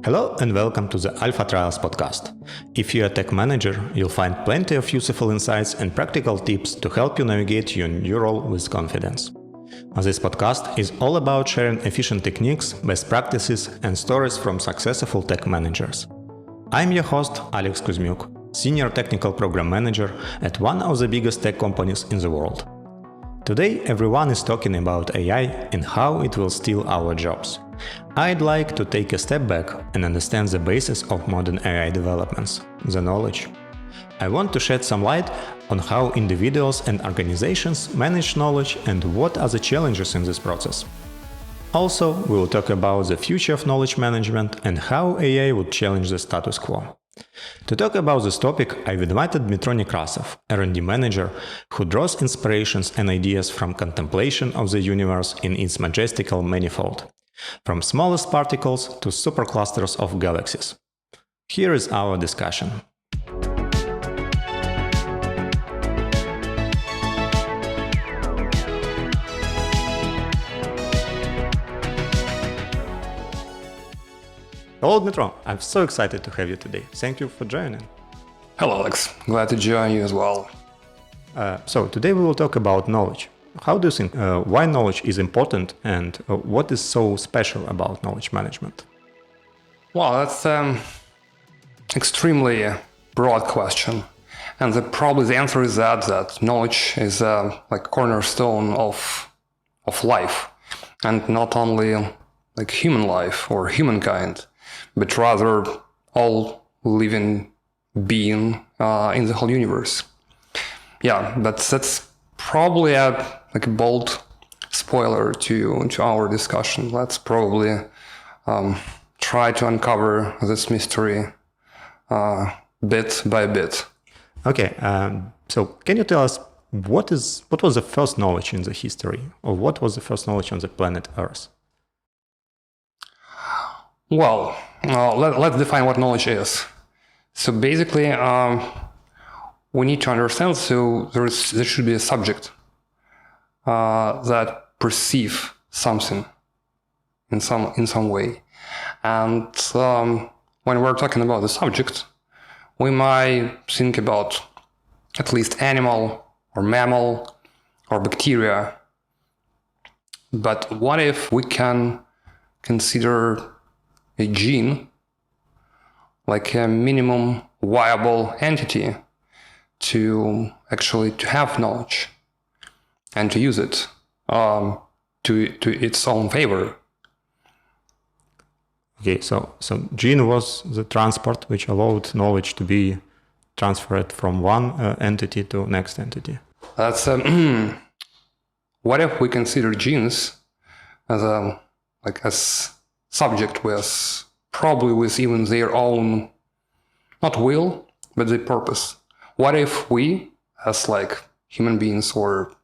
Hello and welcome to the Alpha Trials podcast. If you're a tech manager, you'll find plenty of useful insights and practical tips to help you navigate your new role with confidence. This podcast is all about sharing efficient techniques, best practices, and stories from successful tech managers. I'm your host, Alex Kuzmiuk, Senior Technical Program Manager at one of the biggest tech companies in the world. Today, everyone is talking about AI and how it will steal our jobs. I'd like to take a step back and understand the basis of modern AI developments, the knowledge. I want to shed some light on how individuals and organizations manage knowledge and what are the challenges in this process. Also, we will talk about the future of knowledge management and how AI would challenge the status quo. To talk about this topic, I've invited Dmytro Nekrasov, R&D manager, who draws inspirations and ideas from contemplation of the universe in its majestical manifold, from smallest particles to superclusters of galaxies. Here is our discussion. Hello, Dmytro. I'm so excited to have you today. Thank you for joining. Hello, Alex. Glad to join you as well. So today we will talk about knowledge. How do you think why knowledge is important and what is so special about knowledge management? Well, that's extremely broad question. And probably the answer is that knowledge is like cornerstone of life. And not only like human life or humankind, but rather all living being in the whole universe. Yeah, that's probably a bold spoiler to our discussion. Let's probably try to uncover this mystery bit by bit. Okay, so can you tell us what was the first knowledge in the history, or what was the first knowledge on the planet Earth? Well, let's define what knowledge is. So basically, we need to understand. So there should be a subject that perceive something in some way, and when we're talking about the subject, we might think about at least animal or mammal or bacteria. But what if we can consider a gene like a minimum viable entity to have knowledge and to use it to its own favor? Okay, so gene was the transport which allowed knowledge to be transferred from one entity to next entity. That's what if we consider genes as subject with even their own, not will, but the purpose. What if we, as like human beings or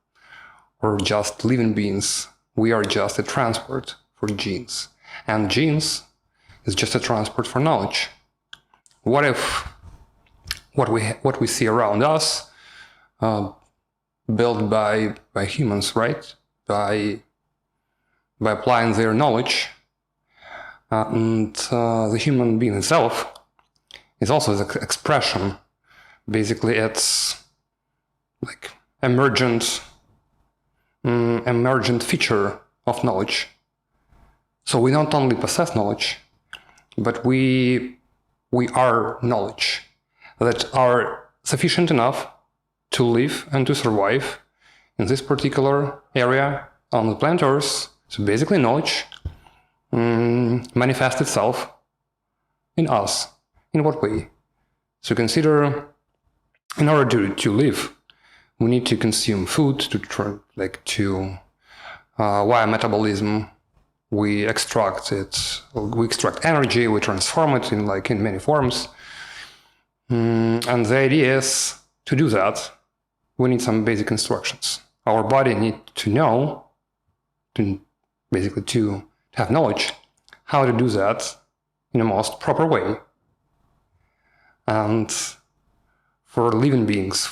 just living beings, we are just a transport for genes, and genes is just a transport for knowledge? What if what we see around us, built by humans, right? By applying their knowledge. And the human being itself is also the expression. Basically, it's like emergent feature of knowledge. So we not only possess knowledge, but we are knowledge that are sufficient enough to live and to survive in this particular area on the planet Earth. So basically, knowledge manifests itself in us. In what way? So consider, in order to live, we need to consume food via metabolism. We extract energy, we transform it in many forms. And the idea is, to do that, we need some basic instructions. Our body needs to know, to have knowledge, how to do that in the most proper way. And for living beings,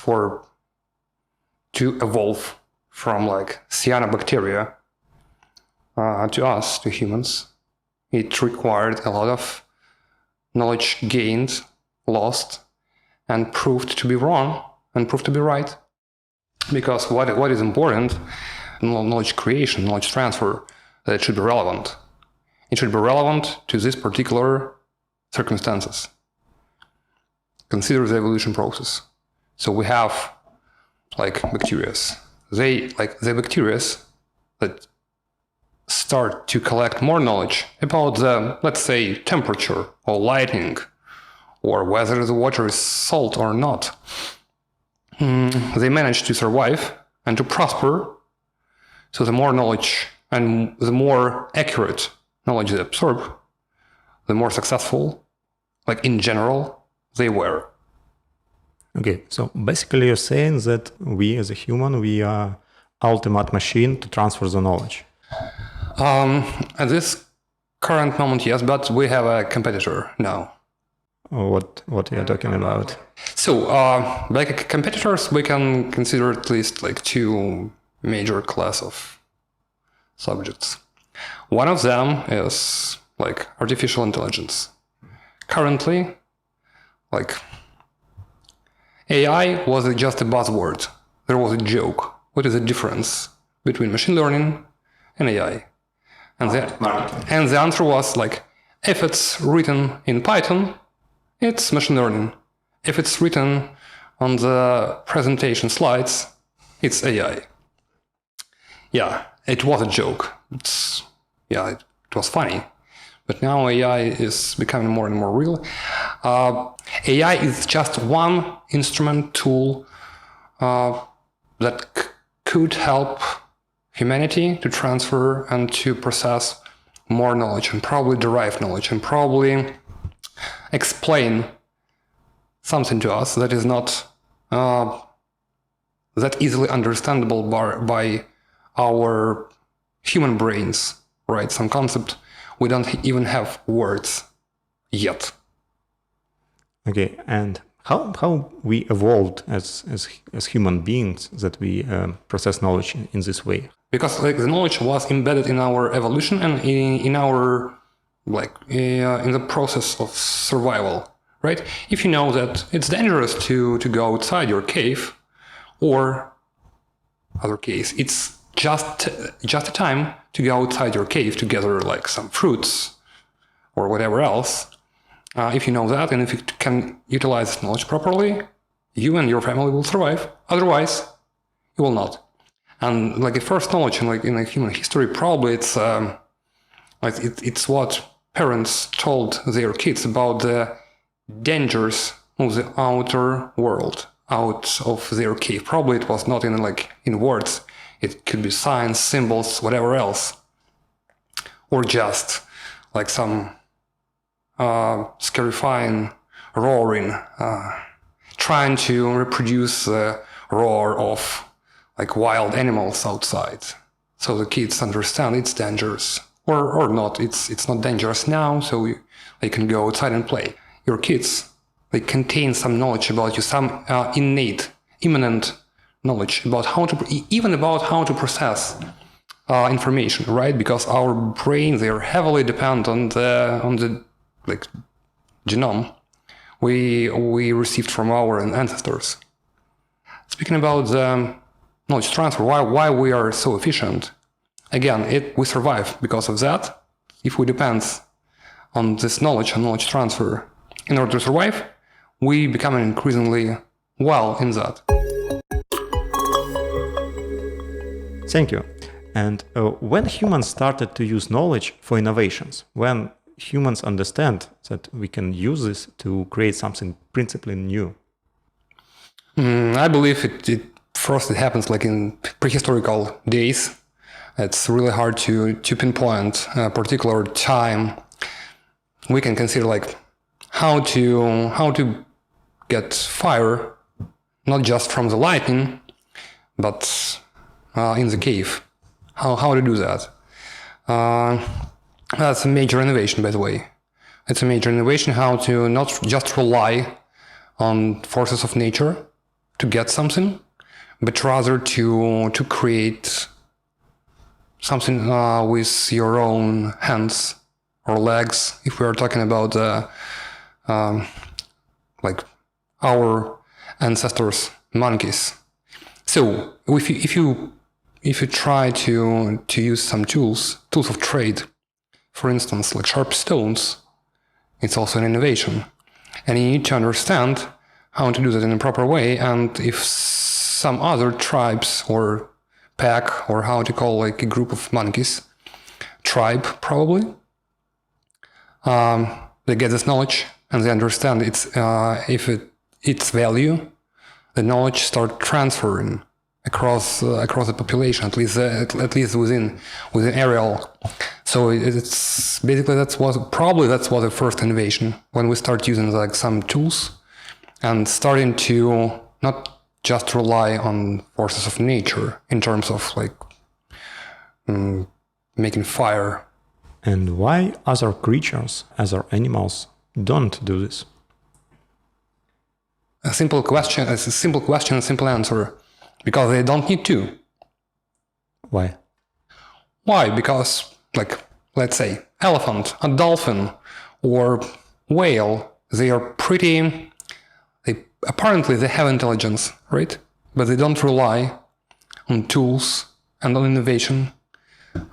to evolve from cyanobacteria to us, to humans, it required a lot of knowledge gained, lost, and proved to be wrong, and proved to be right. Because what is important, knowledge creation, knowledge transfer, that it should be relevant. It should be relevant to this particular circumstances. Consider the evolution process. So we have like bacteria. The bacteria that start to collect more knowledge about the, let's say, temperature or lighting, or whether the water is salt or not. They manage to survive and to prosper. So the more knowledge and the more accurate knowledge they absorb, the more successful, like in general, they were. Okay, so basically you're saying that we as a human, we are ultimate machine to transfer the knowledge. At this current moment, yes, but we have a competitor now. What are you talking about? So, like competitors, we can consider at least like two major class of subjects. One of them is like artificial intelligence. Currently, like AI was just a buzzword. There was a joke. What is the difference between machine learning and AI? And the answer was like, if it's written in Python, it's machine learning. If it's written on the presentation slides, it's AI. Yeah, it was a joke. It was funny. But now AI is becoming more and more real. AI is just one instrument, tool that could help humanity to transfer and to process more knowledge and probably derive knowledge and probably explain something to us that is not that easily understandable by our human brains, right? Some concept we don't even have words yet. Okay, and how we evolved as human beings that we process knowledge in this way? Because like the knowledge was embedded in our evolution and in our in the process of survival, right? If you know that it's dangerous to go outside your cave, or other case, it's just a time to go outside your cave to gather like some fruits or whatever else. If you know that, and if you can utilize knowledge properly, you and your family will survive. Otherwise, you will not. And like the first knowledge in human history, probably it's it's what parents told their kids about the dangers of the outer world, out of their cave. Probably it was not in words. It could be signs, symbols, whatever else, or just like some scarifying roaring, trying to reproduce the roar of like wild animals outside. So the kids understand it's dangerous, or not. It's not dangerous now, so they can go outside and play. Your kids, they contain some knowledge about you, some innate, immanent knowledge about how to process information, right? Because our brains, they are heavily dependent on the like genome we received from our ancestors. Speaking about the knowledge transfer, why we are so efficient? Again, we survive because of that. If we depend on this knowledge and knowledge transfer in order to survive, we become increasingly well in that. Thank you. And when humans started to use knowledge for innovations, when humans understand that we can use this to create something principally new? I believe it first happens like in prehistorical days. It's really hard to pinpoint a particular time. We can consider like how to get fire, not just from the lightning, but in the cave. How to do that? That's a major innovation, by the way. It's a major innovation how to not just rely on forces of nature to get something, but rather to create something with your own hands or legs. If we are talking about like our ancestors, monkeys. So if you try to use some tools of trade, for instance, like sharp stones, it's also an innovation. And you need to understand how to do that in a proper way. And if some other tribes or pack, or how to call like a group of monkeys, tribe probably, they get this knowledge and they understand its value, the knowledge start transferring across the population, at least within areal. So it's basically that was the first innovation, when we start using like some tools and starting to not just rely on forces of nature in terms of like making fire. And why other creatures, other animals don't do this? A simple question, a simple answer. Because they don't need to. Why? Why? Because, like, let's say, elephant, a dolphin, or whale, apparently they have intelligence, right? But they don't rely on tools and on innovation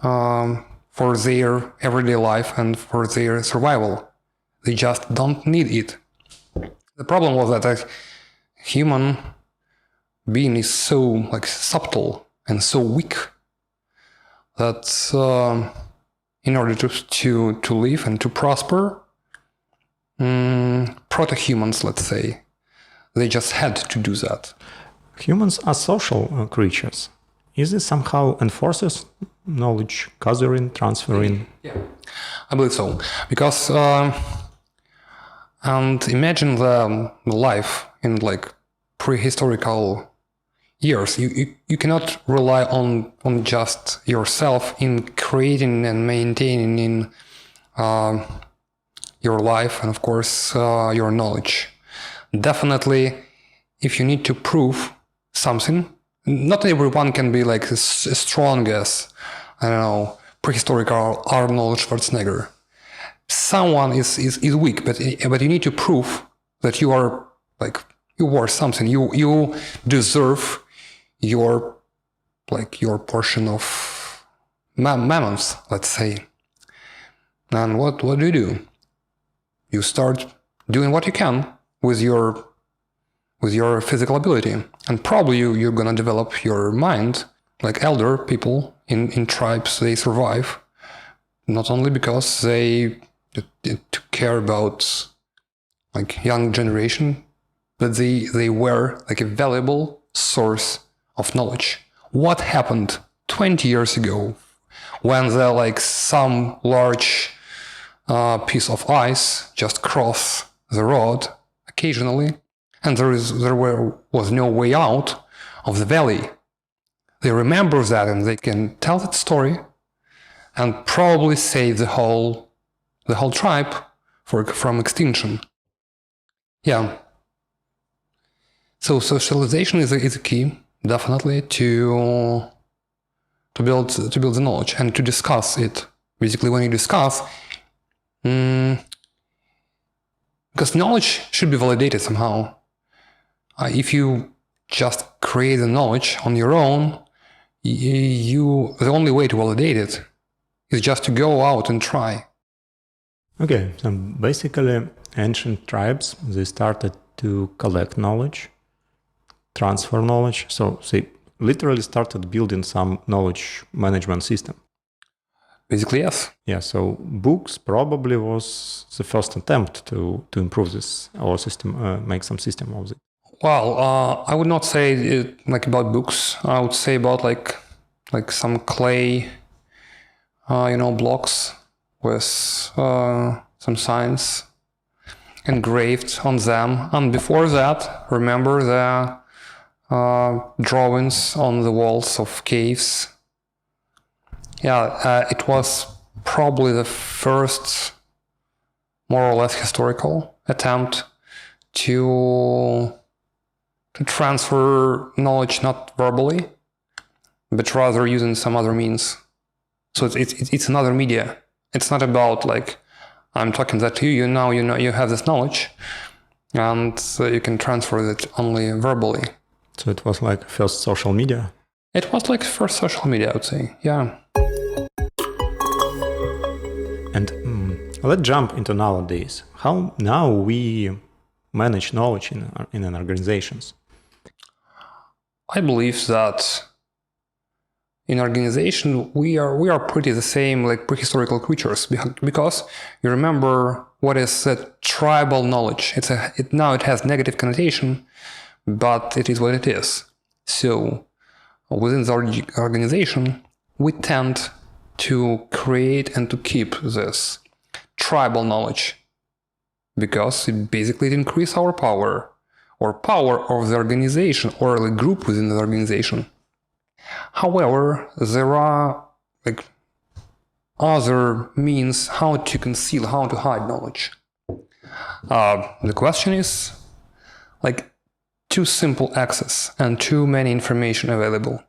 for their everyday life and for their survival. They just don't need it. The problem was that a human being is so like subtle and so weak that in order to live and to prosper, proto-humans, let's say, they just had to do that. Humans are social creatures. Is this somehow enforces knowledge gathering, transferring? Yeah, I believe so. Because and imagine the life in like prehistorical years. You cannot rely on just yourself in creating and maintaining in your life and of course your knowledge. Definitely, if you need to prove something, not everyone can be like as strong as, I don't know, prehistoric Arnold Schwarzenegger. Someone is weak, but you need to prove that you are something. You deserve your portion of mammoths, let's say. And what do? You start doing what you can with your physical ability, and probably you're gonna develop your mind. Like elder people in tribes, they survive not only because they took care about like young generation, but they were like a valuable source of knowledge. What happened 20 years ago when some large piece of ice just crossed the road occasionally, and there was no way out of the valley? They remember that and they can tell that story and probably save the whole tribe from extinction. Yeah. So socialization is a key, definitely, to build the knowledge and to discuss it. Basically, when you discuss, because knowledge should be validated somehow. If you just create the knowledge on your own, the only way to validate it is just to go out and try. Okay, so basically ancient tribes, they started to collect knowledge, transfer knowledge, so they literally started building some knowledge management system. Basically, yes. Yeah, so books probably was the first attempt to improve this or system, make some system of it. Well, I would not say it about books. I would say about like some clay, blocks with some signs engraved on them. And before that, remember the drawings on the walls of caves. Yeah, it was probably the first more or less historical attempt to transfer knowledge not verbally, but rather using some other means. So it's another media. It's not about I'm talking that to you. Now you know you have this knowledge, and you can transfer it only verbally. So it was like first social media? It was like first social media, I would say. Yeah. And let's jump into nowadays. How now we manage knowledge in an organizations? I believe that in organization we are pretty the same, like prehistorical creatures, because you remember what is tribal knowledge. Now it has negative connotation, but it is what it is. So within the organization, we tend to create and to keep this tribal knowledge because it increases our power, or power of the organization or the group within the organization. However, there are like other means how to conceal, how to hide knowledge. The question is like too simple access and too many information available.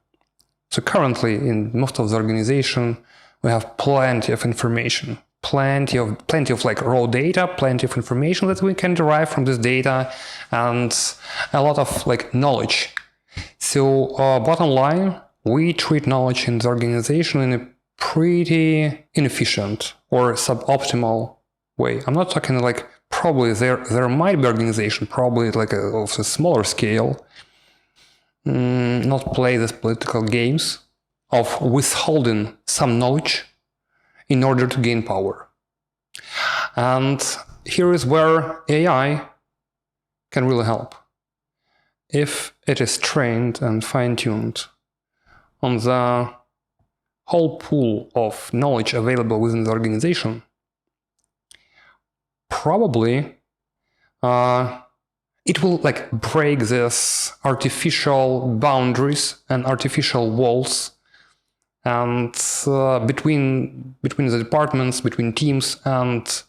So currently in most of the organization, we have plenty of information, plenty of like raw data, plenty of information that we can derive from this data, and a lot of like knowledge. So bottom line, we treat knowledge in the organization in a pretty inefficient or suboptimal way. I'm not talking like probably there might be organization, probably like of a smaller scale, not play these political games of withholding some knowledge in order to gain power. And here is where AI can really help. If it is trained and fine-tuned on the whole pool of knowledge available within the organization, probably it will like break this artificial boundaries and artificial walls and between the departments, between teams, and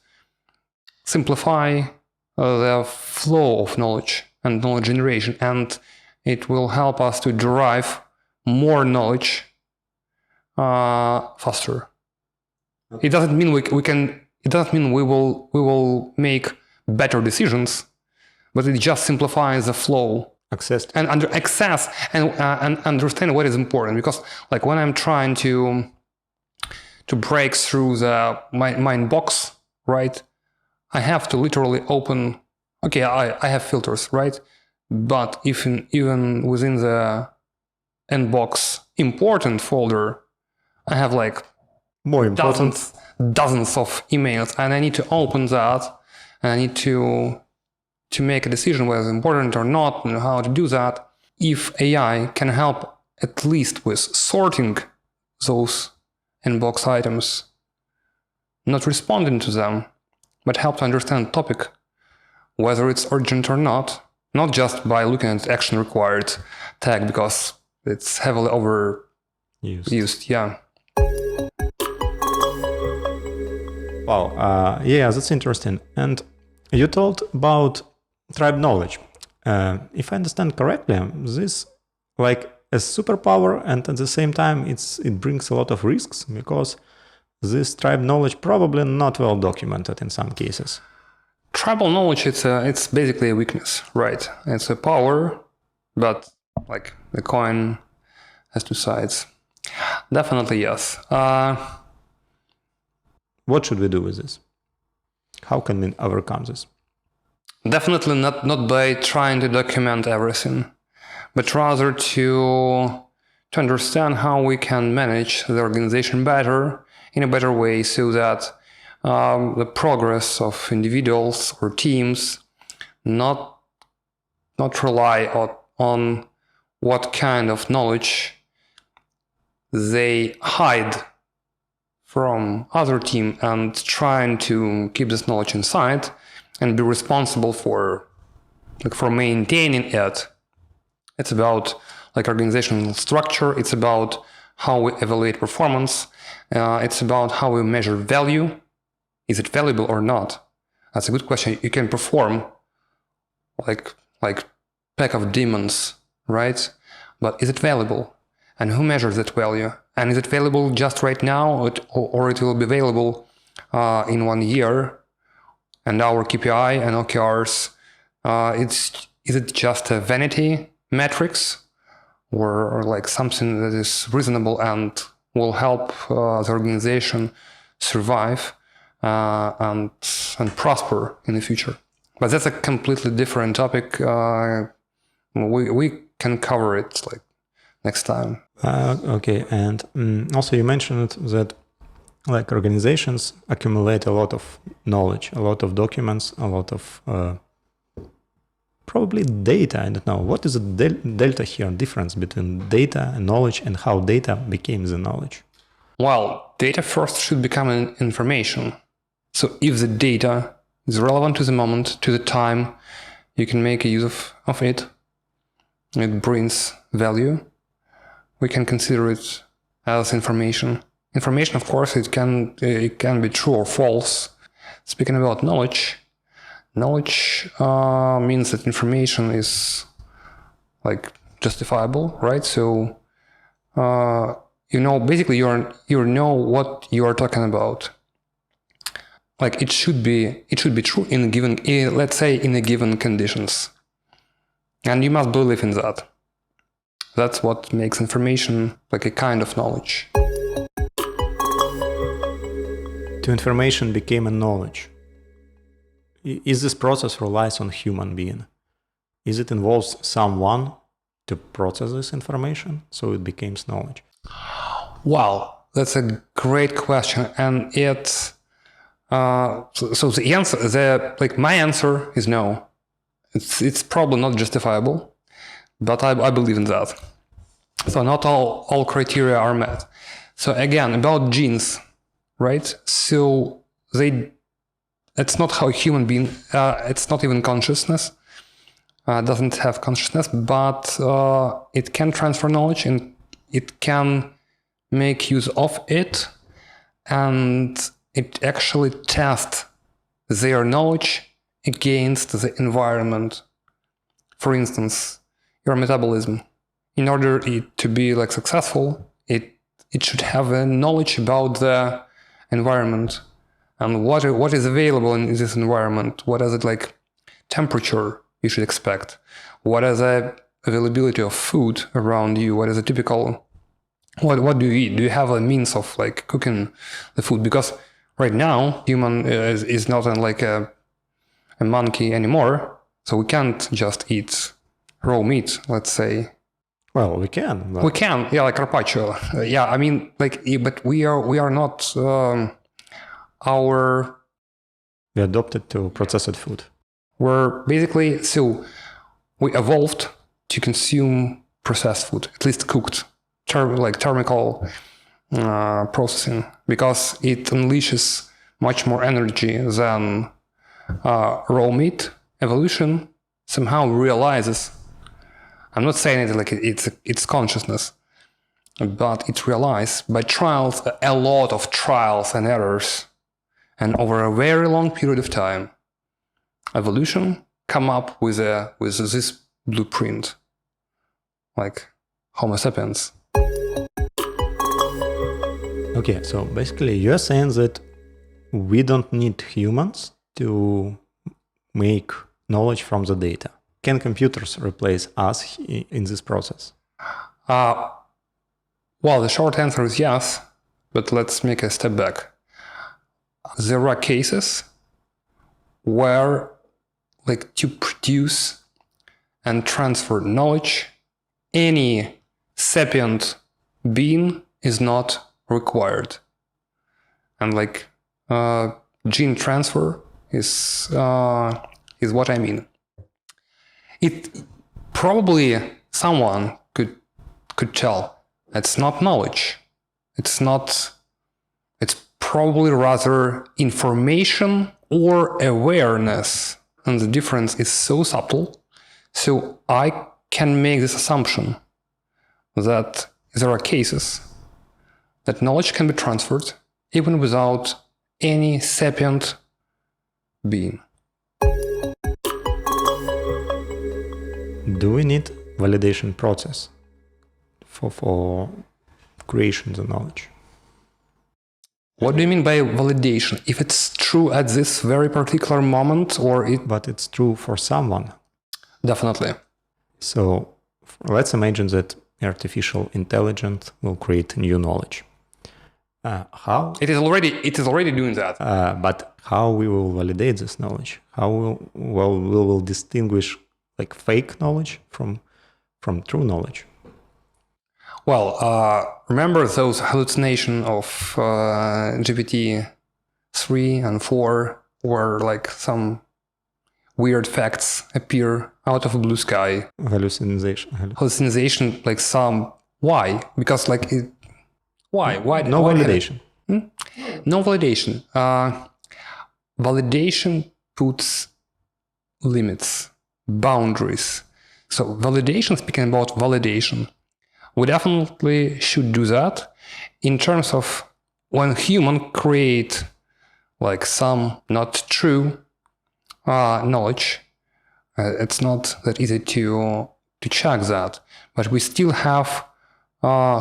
simplify the flow of knowledge and knowledge generation. And it will help us to derive more knowledge faster. It doesn't mean we can. It doesn't mean we will make better decisions, but it just simplifies the flow. Access And under access and understand what is important, because like when I'm trying to break through my inbox, right, I have to literally open. Okay, I have filters, right, but even within the inbox important folder, I have like more important dozens of emails, and I need to open that, and I need to make a decision whether it's important or not, and how to do that. If AI can help at least with sorting those inbox items, not responding to them, but help to understand the topic, whether it's urgent or not just by looking at action required tag because it's heavily overused. Yeah. Wow, yeah, that's interesting. And you told about tribe knowledge. If I understand correctly, this like a superpower, and at the same time it brings a lot of risks because this tribe knowledge probably not well documented in some cases. Tribal knowledge, it's basically a weakness, right? It's a power, but like the coin has two sides. Definitely yes. What should we do with this? How can we overcome this? Definitely not by trying to document everything, but rather to understand how we can manage the organization better, in a better way, so that the progress of individuals or teams not rely on what kind of knowledge they hide from other team and trying to keep this knowledge inside and be responsible for maintaining it. It's about like organizational structure. It's about how we evaluate performance. It's about how we measure value. Is it valuable or not? That's a good question. You can perform like pack of demons, right? But is it valuable? And who measures that value? And is it valuable just right now, or it will be available in 1 year and our KPI and OKRs, is it just a vanity metrics, or like something that is reasonable and will help the organization survive and prosper in the future? But that's a completely different topic. We can cover it like next time. Okay, and also you mentioned that like organizations accumulate a lot of knowledge, a lot of documents, a lot of probably data. I don't know. What is the delta here, difference between data and knowledge, and how data became the knowledge? Well, data first should become an information. So if the data is relevant to the moment, to the time, you can make a use of it. It brings value. We can consider it as information. Information, of course, it can be true or false. Speaking about knowledge means that information is like justifiable, right? So basically you know what you are talking about. Like it should be true in a given conditions, and you must believe in that. That's what makes information like a kind of knowledge. To information became a knowledge. Is this process relies on human being? Is it involves someone to process this information so it becomes knowledge? Wow, that's a great question, and so the answer, my answer is no. It's probably not justifiable, but I believe in that. So not all criteria are met. So again, about genes, right? So it's not how human being, it's not even consciousness, doesn't have consciousness, but it can transfer knowledge and it can make use of it, and it actually tests their knowledge against the environment. For instance, your metabolism. In order it to be like successful, it should have a knowledge about the environment and what is available in this environment. What is it like temperature you should expect? What is the availability of food around you? What is a typical, what do you eat? Do you have a means of like cooking the food? Because right now human is not like a monkey anymore, so we can't just eat raw meat, let's say. Well, we can. We can, yeah, like carpaccio. Yeah, I mean, but we are not We adopted to processed food. We're basically, so we evolved to consume processed food, at least cooked, thermal processing, because it unleashes much more energy than raw meat. Evolution somehow realizes, I'm not saying it like it's consciousness, but it realized by trials, a lot of trials and errors, and over a very long period of time, evolution come up with this blueprint, like Homo sapiens. Okay, so basically you're saying that we don't need humans to make knowledge from the data. Can computers replace us in this process? Well, the short answer is yes, but let's make a step back. There are cases where, like, to produce and transfer knowledge, any sapient being is not required. And like gene transfer is what I mean. It probably someone could tell it's not knowledge. It's probably rather information or awareness. And the difference is so subtle. So I can make this assumption that there are cases that knowledge can be transferred even without any sapient being. Do we need validation process for creation of the knowledge? What do you mean by validation? If it's true at this very particular moment, or it... But it's true for someone. Definitely. So let's imagine that artificial intelligence will create new knowledge. How? It is already doing that. But how we will validate this knowledge? How we will distinguish like fake knowledge from true knowledge? Well, remember those hallucinations of GPT-3 and 4, where like some weird facts appear out of a blue sky? Hallucination, like some... Why? Because like it... Why? No validation. No validation. Validation puts limits, boundaries. So validation, speaking about validation, we definitely should do that in terms of when human create like some not true knowledge. It's not that easy to check that, but we still have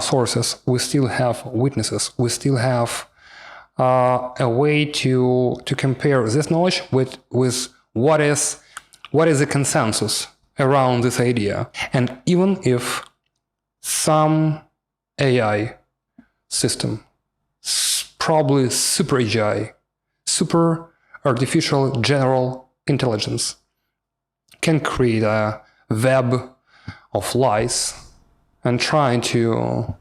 sources, we still have witnesses, we still have a way to compare this knowledge with what is the consensus around this idea. And even if some AI system, probably super AI, super artificial general intelligence, can create a web of lies and try to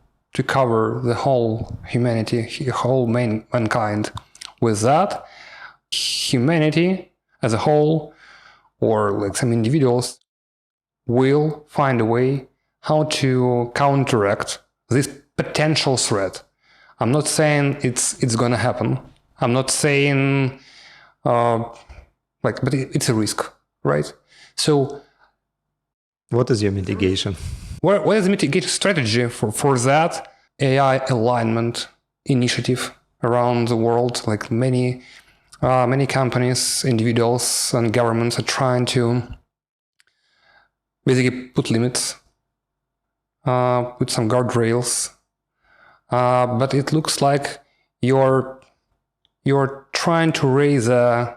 cover the whole humanity, whole mankind. With that, humanity as a whole, or like some individuals, will find a way how to counteract this potential threat. I'm not saying it's gonna happen. I'm not saying but it's a risk, right? So, what is your mitigation? What is the mitigation strategy for that AI alignment initiative around the world? Like many companies, individuals, and governments are trying to basically put limits, put some guardrails, but it looks like you're trying to raise a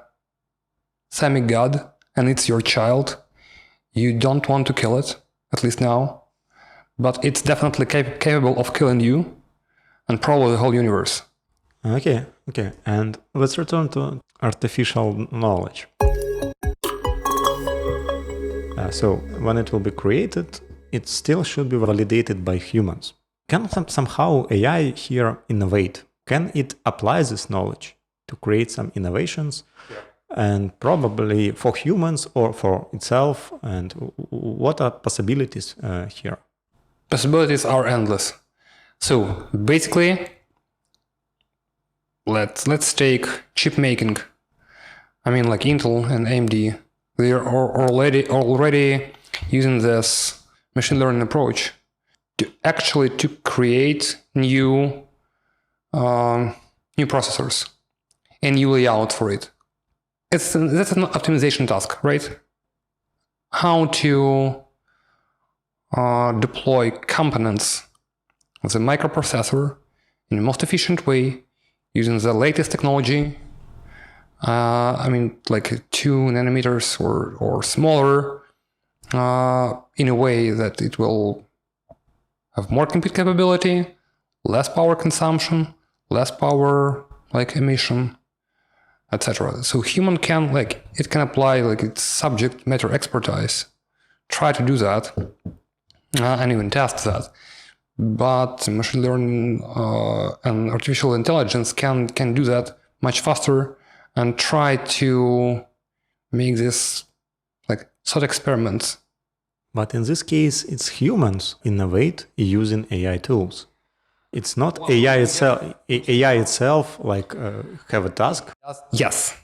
semi-god, and it's your child. You don't want to kill it, at least now, but it's definitely capable of killing you and probably the whole universe. Okay. And let's return to artificial knowledge. So when it will be created, it still should be validated by humans. Can somehow AI here innovate? Can it apply this knowledge to create some innovations? Yeah. And probably for humans or for itself? And what are possibilities here? Possibilities are endless. So basically, let's take chip making. I mean, like Intel and AMD, they are already using this machine learning approach to create new processors and new layout for it. That's an optimization task, right? How to deploy components of the microprocessor in the most efficient way using the latest technology. I mean, like 2 nanometers or smaller, in a way that it will have more compute capability, less power consumption, less power emission, etc. So human can it can apply its subject matter expertise, try to do that, and even test that. But machine learning and artificial intelligence can do that much faster and try to make this thought experiments. But in this case, it's humans innovate using AI tools. It's not AI itself. AI itself have a task. Yes.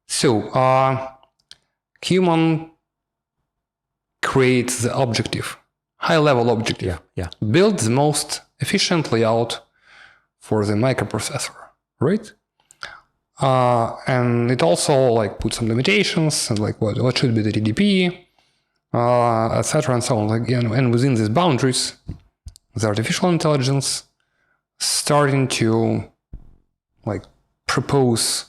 So human creates the objective, high-level objective. Yeah. Build the most efficient layout for the microprocessor, right? And it also puts some limitations and what should be the TDP, etc. and so on. And within these boundaries, the artificial intelligence starting to like propose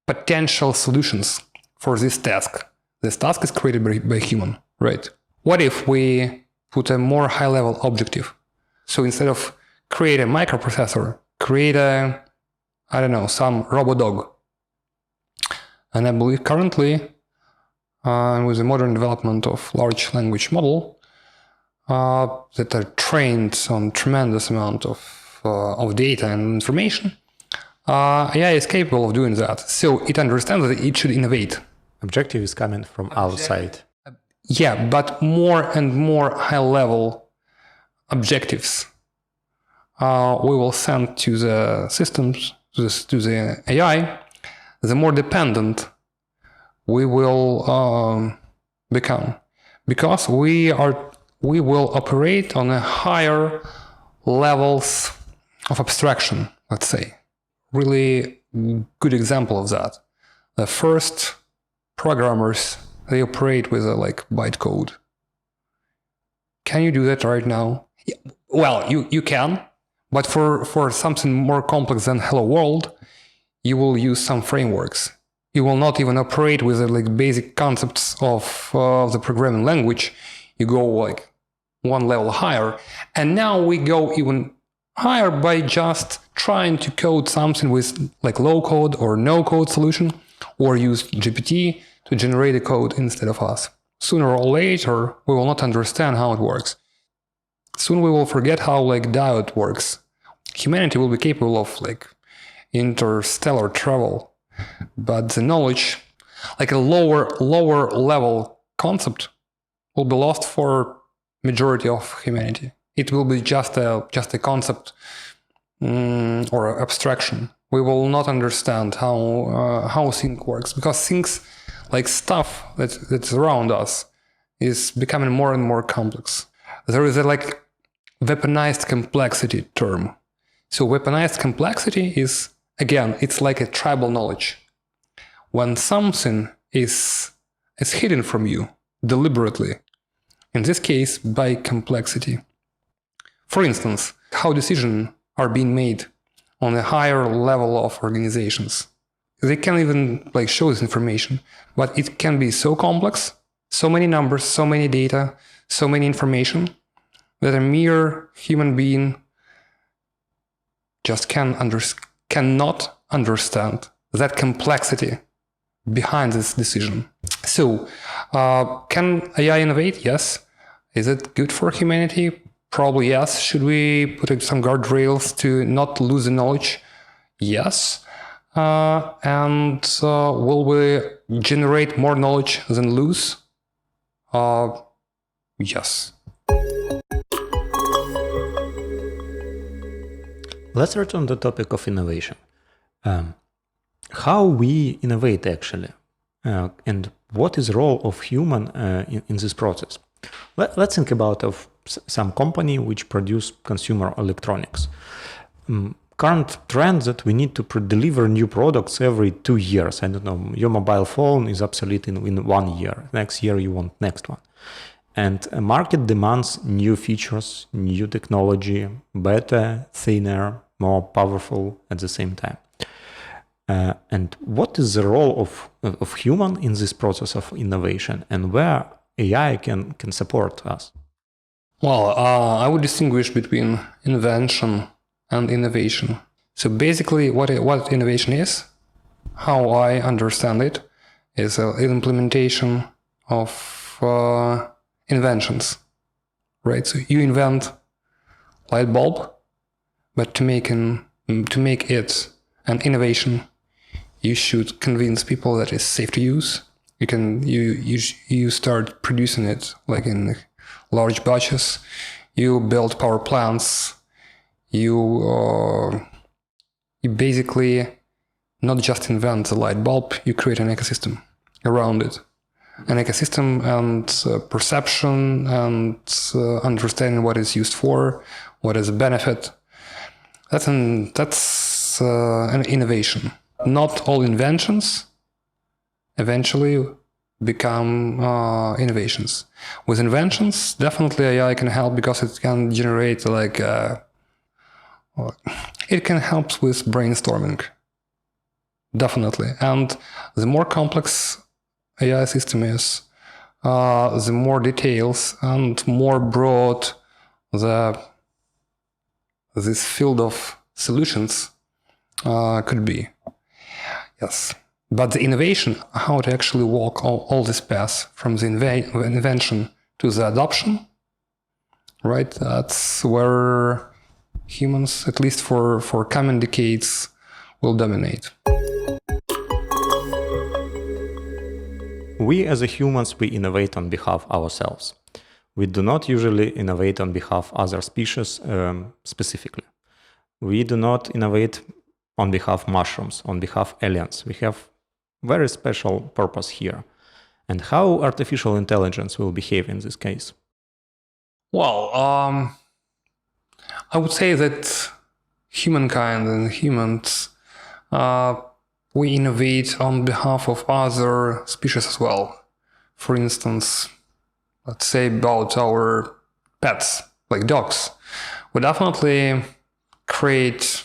potential solutions for this task. This task is created by human, right? What if we put a more high-level objective? So instead of create a microprocessor, create some robodog. And I believe currently, with the modern development of large language model, that are trained on tremendous amount of data and information, AI is capable of doing that. So it understands that it should innovate. Objective is coming from outside. Yeah, but more and more high-level objectives we will send to the systems, to the AI, the more dependent we will become, because we will operate on a higher levels of abstraction, let's say. Really good example of that. The first programmers, they operate with a bytecode. Can you do that right now? Well, you can, but for something more complex than Hello World, you will use some frameworks. You will not even operate with the basic concepts of the programming language. You go one level higher, and now we go even higher by just trying to code something with low code or no code solution, or use GPT to generate the code instead of us. Sooner or later, we will not understand how it works. Soon we will forget how diode works. Humanity will be capable of interstellar travel, but the knowledge, a lower level concept, will be lost for majority of humanity. It will be just a concept or abstraction. We will not understand how things works, because things stuff that's around us is becoming more and more complex. There is a weaponized complexity term. So weaponized complexity is, again, it's like a tribal knowledge. When something is hidden from you deliberately, in this case by complexity. For instance, how decisions are being made on a higher level of organizations. They can't even show this information, but it can be so complex, so many numbers, so many data, so many information, that a mere human being just cannot understand that complexity behind this decision. So, can AI innovate? Yes. Is it good for humanity? Probably yes. Should we put some guardrails to not lose the knowledge? Yes. And will we generate more knowledge than lose? Yes. Let's return to the topic of innovation. How we innovate actually, and what is the role of human in this process? Let's think about some company which produce consumer electronics. Current trend that we need to deliver new products every 2 years. I don't know, your mobile phone is obsolete in 1 year. Next year you want next one. And a market demands new features, new technology, better, thinner, more powerful at the same time. And what is the role of human in this process of innovation, and where AI can support us? Well, I would distinguish between invention and innovation. So basically what innovation is, how I understand it, is an implementation of inventions, right? So you invent light bulb, but to make it an innovation, you should convince people that it's safe to use. You start producing it in large batches. You build power plants. You basically not just invent the light bulb. You create an ecosystem around it, an ecosystem and perception and understanding what it's used for, what is the benefit. That's an innovation. Not all inventions eventually become innovations. With inventions, definitely AI can help because it can generate it can help with brainstorming. definitely. And the more complex AI system is, the more details and more broad this field of solutions could be. Yes. But the innovation, how to actually walk all this path from the invention to the adoption, right? That's where humans, at least for coming decades, will dominate. We as humans, we innovate on behalf of ourselves. We do not usually innovate on behalf of other species specifically. We do not innovate on behalf of mushrooms, on behalf of aliens. We have very special purpose here. And how artificial intelligence will behave in this case? Well, I would say that humankind and humans, we innovate on behalf of other species as well. For instance, let's say about our pets, like dogs. We definitely create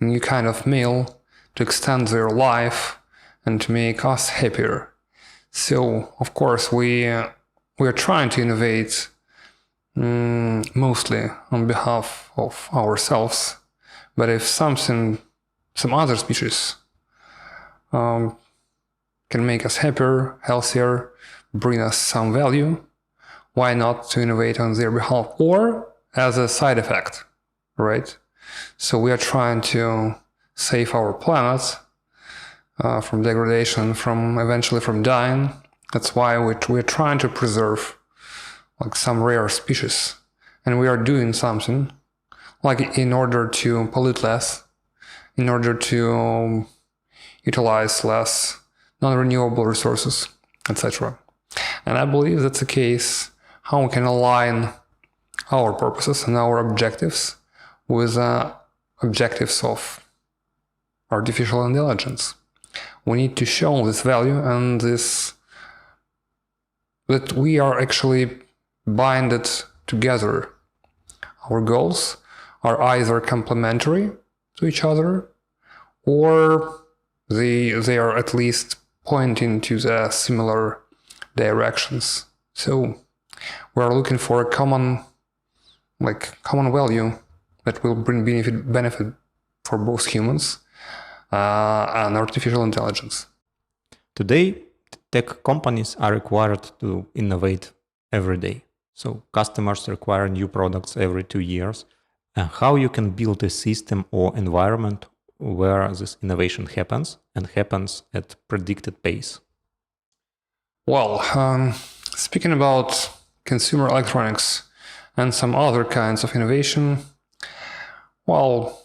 a new kind of meal to extend their life and to make us happier. So, of course, we are trying to innovate mostly on behalf of ourselves. But if some other species can make us happier, healthier, bring us some value, why not to innovate on their behalf or as a side effect, right? So we are trying to save our planet from degradation, eventually from dying. That's why we're trying to preserve like some rare species, and we are doing something like in order to pollute less, in order to utilize less non-renewable resources, etc. And I believe that's the case how we can align our purposes and our objectives with objectives of artificial intelligence. We need to show this value and that we are actually binded together. Our goals are either complementary to each other or they are at least pointing to the similar directions. So we are looking for a common value that will bring benefit for both humans and artificial intelligence. Today, tech companies are required to innovate every day. So customers require new products every 2 years. And how you can build a system or environment where this innovation happens and happens at predicted pace? Well, speaking about consumer electronics and some other kinds of innovation, well,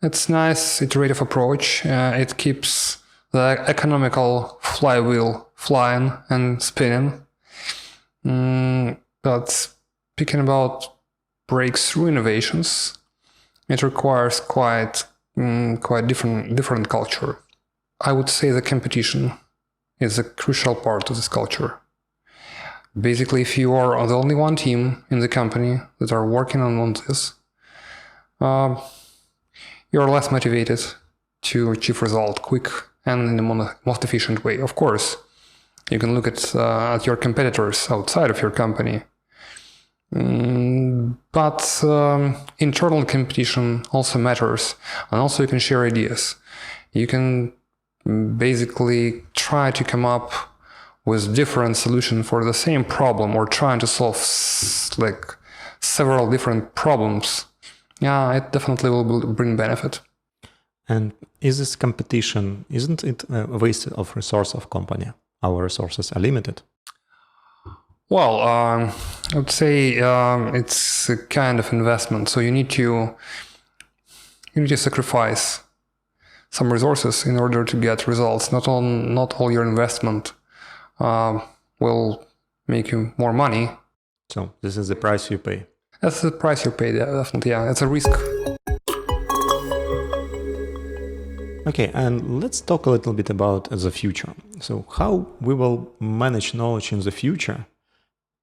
it's a nice iterative approach. It keeps the economical flywheel flying and spinning. But speaking about breakthrough innovations, it requires quite different culture. I would say the competition is a crucial part of this culture. Basically, if you are the only one team in the company that are working on this, you're less motivated to achieve result quick and in the most efficient way. Of course, you can look at your competitors outside of your company. But internal competition also matters, and also you can share ideas. You can basically try to come up with different solutions for the same problem, or trying to solve several different problems. Yeah, it definitely will bring benefit. And is this competition, isn't it a waste of resource of company? Our resources are limited. Well, I would say it's a kind of investment. So you need to sacrifice some resources in order to get results. Not all your investment will make you more money. So this is the price you pay. That's the price you pay, definitely. Yeah, it's a risk. Okay, and let's talk a little bit about the future. So how we will manage knowledge in the future,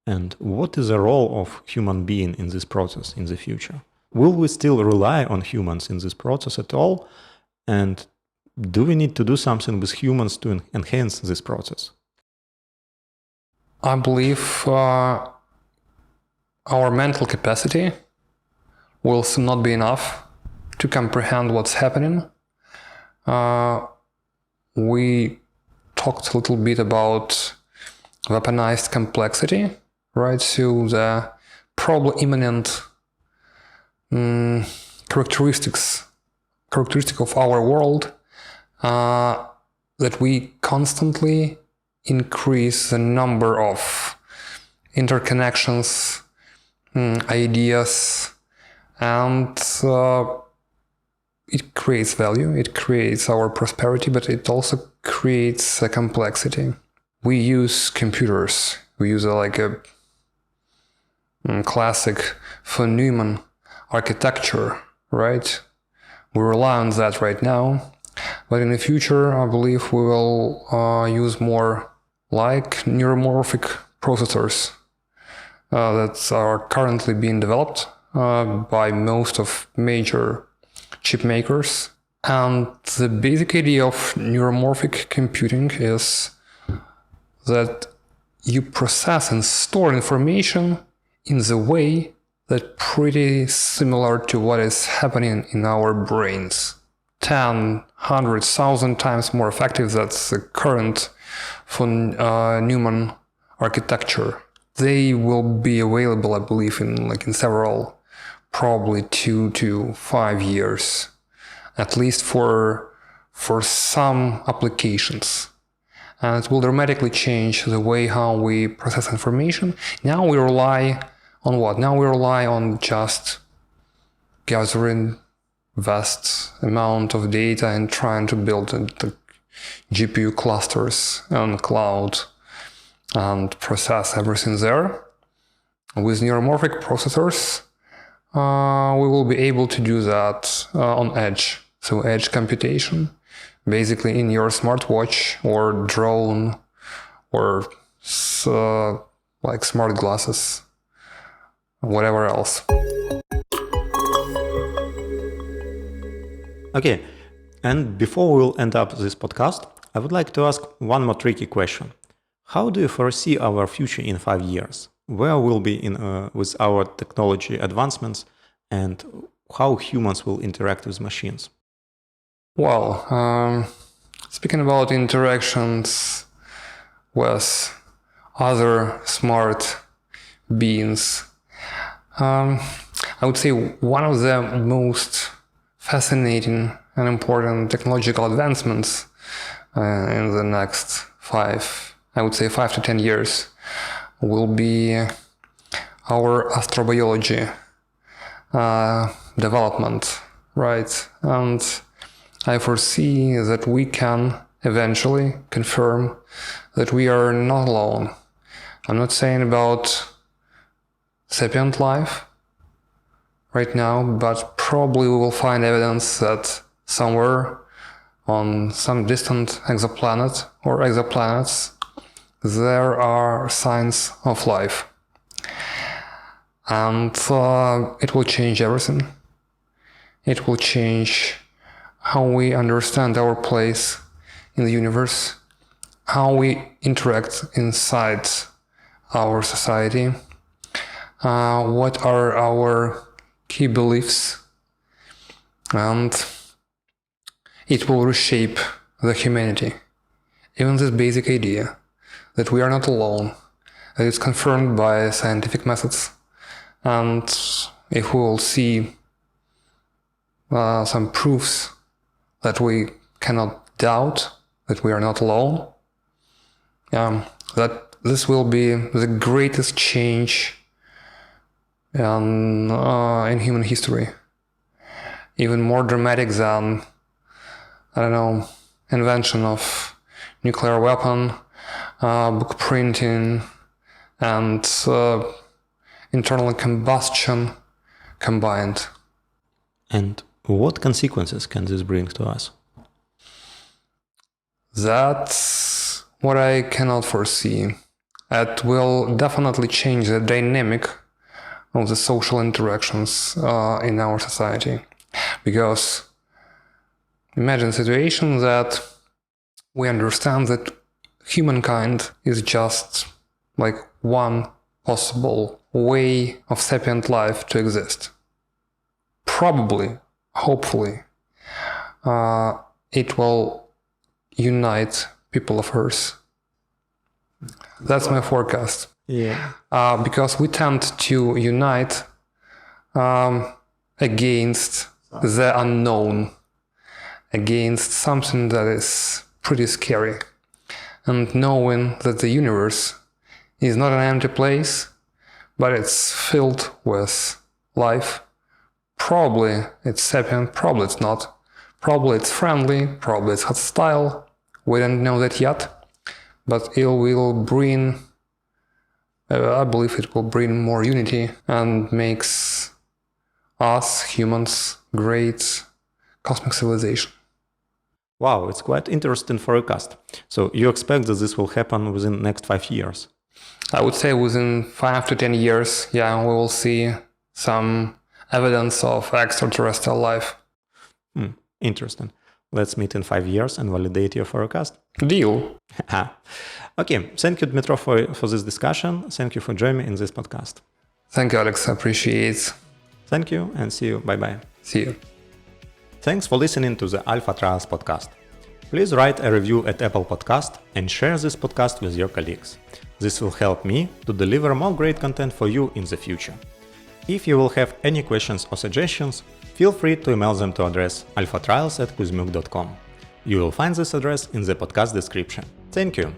and what is the role of human being in this process in the future? Will we still rely on humans in this process at all? And do we need to do something with humans to enhance this process? I believe our mental capacity will soon not be enough to comprehend what's happening. We talked a little bit about weaponized complexity, right? So the probably imminent characteristic of our world that we constantly increase the number of interconnections, ideas, and it creates value, it creates our prosperity, but it also creates a complexity. We use computers, we use a classic von Neumann architecture, right? We rely on that right now, but in the future, I believe we will use more like neuromorphic processors that are currently being developed by most of major chip makers. And the basic idea of neuromorphic computing is that you process and store information in the way that pretty similar to what is happening in our brains. 10, 100,000 times more effective than the current von Neumann architecture. They will be available, I believe, in several, probably 2 to 5 years, at least for some applications. And it will dramatically change the way how we process information. Now we rely on what? Now we rely on just gathering vast amount of data and trying to build the GPU clusters on cloud and process everything there. With neuromorphic processors, we will be able to do that on edge. So edge computation, basically in your smartwatch or drone or like smart glasses, whatever else. Okay, and before we'll end up this podcast, I would like to ask one more tricky question. How do you foresee our future in 5 years? Where we'll be with our technology advancements and how humans will interact with machines? Well, speaking about interactions with other smart beings, I would say one of the most fascinating and important technological advancements in the next 5 to 10 years will be our astrobiology development, right? And I foresee that we can eventually confirm that we are not alone. I'm not saying about sapient life right now, but probably we will find evidence that somewhere on some distant exoplanet or exoplanets there are signs of life. And it will change everything. It will change how we understand our place in the universe, how we interact inside our society, what are our key beliefs, and it will reshape the humanity. Even this basic idea that we are not alone, that it's confirmed by scientific methods, and if we will see some proofs that we cannot doubt that we are not alone, that this will be the greatest change in human history. Even more dramatic than, invention of nuclear weapon, book printing, and internal combustion combined. And what consequences can this bring to us? That's what I cannot foresee. It will definitely change the dynamic of the social interactions in our society. Because Imagine a situation that we understand that humankind is just like one possible way of sapient life to exist. Probably, hopefully, it will unite people of Earth. That's my forecast. Yeah. Because we tend to unite against the unknown, against something that is pretty scary. And knowing that the universe is not an empty place, but it's filled with life. Probably it's sapient, probably it's not. Probably it's friendly, probably it's hostile. We don't know that yet. But it will bring, I believe it will bring more unity and makes us, humans, great cosmic civilization. Wow, it's quite interesting forecast. So you expect that this will happen within the next 5 years? I would say within 5 to 10 years, we will see some evidence of extraterrestrial life. Interesting. Let's meet in 5 years and validate your forecast. Deal. Okay, thank you, Dmytro, for this discussion. Thank you for joining me in this podcast. Thank you, Alex. I appreciate it. Thank you and see you. Bye-bye. See you. Thanks for listening to the Alpha Trials podcast. Please write a review at Apple Podcast and share this podcast with your colleagues. This will help me to deliver more great content for you in the future. If you will have any questions or suggestions, feel free to email them to address alphatrials@kuzmuk.com. You will find this address in the podcast description. Thank you.